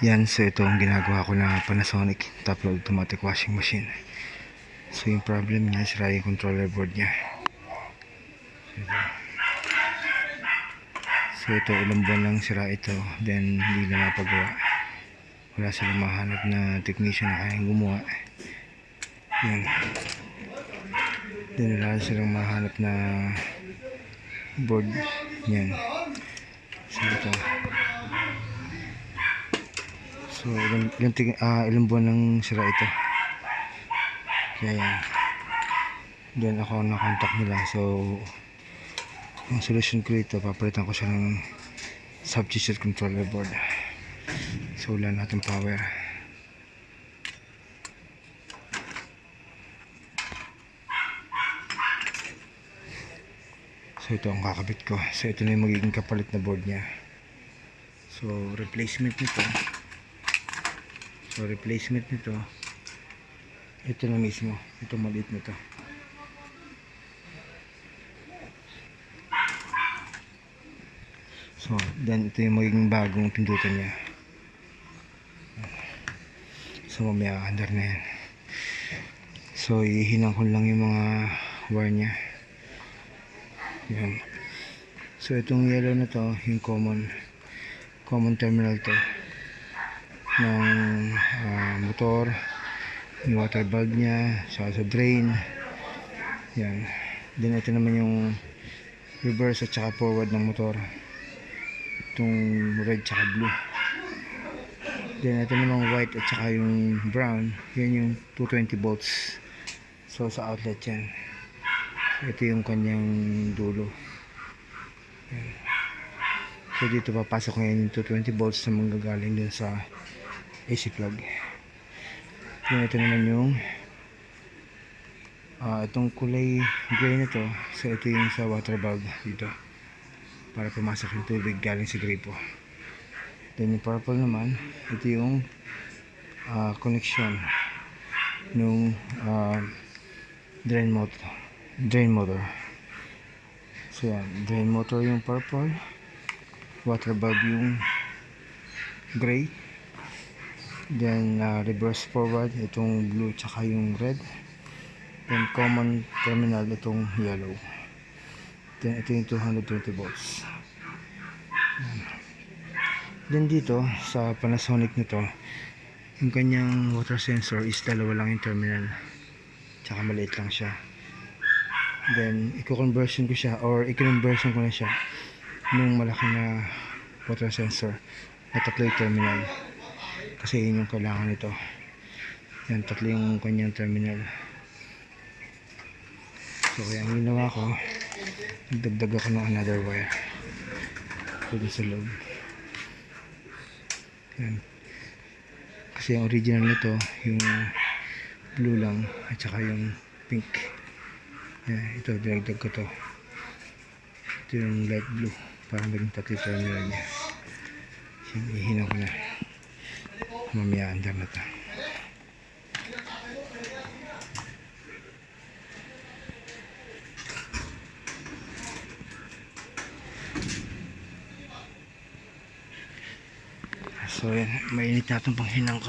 Yan, so ito ang ginagawa ko na Panasonic top load automatic washing machine. So yung problem niya, sira yung controller board niya. So ito, ilang buwan lang sira ito, then hindi na mapagawa. Wala silang mahanap na technician na kayang gumawa. Yan. Then wala silang mahanap na board. Yan. So ito. So ilang buwan lang sira ito. Kaya yan. Then ako na-contact nila. So ang solution ko dito, papalitan ko siya ng substitute controller board. So wala natin power. So ito ang kakabit ko. So ito na yung magiging kapalit na board niya. So replacement nito. Ito na mismo. Ito maliit nito. So then ito yung magiging bagong pindutan niya. So mamaya under na yan. So ihinang ko lang yung mga wire niya. Yan. So itong yellow na to, yung common terminal to ng motor, yung water valve niya, sa drain. Yan. Then ito naman yung reverse at saka forward ng motor. Itong red at blue. Then ito namang white at saka yung brown, yan yung 220 volts. So sa outlet yan. Ito yung kanyang dulo. Yan. So dito papasok ngayon yung 220 volts na manggagaling dun sa AC plug. Then ito naman yung itong kulay gray na to. So ito yung sa water valve dito, para pumasok yung tubig galing sa gripo. Then yung purple naman, ito yung connection nung drain motor. So yan, drain motor yung purple, water valve yung gray, then reverse forward itong blue tsaka yung red, then common terminal itong yellow, then ito yung 220 volts. Then dito sa Panasonic nito, yung kanyang water sensor is dalawa lang yung terminal, tsaka maliit lang siya. Then i-conversion ko na siya nung malaki na water sensor na tatlo yung terminal, kasi yun yung kailangan nito. Yan, tatlo yung kanyang terminal. So kaya ang ginawa ko, nagdagdag ako ng another wire dito sa loob. Yan. Kasi yung original nito yung blue lang at saka yung pink. Yan, ito dinagdag ko to. Ito yung light blue para maging tatlo terminal niya. Ihinaw ko na. Mamaya andar na to. So yan, mainit na itong panghinang ko.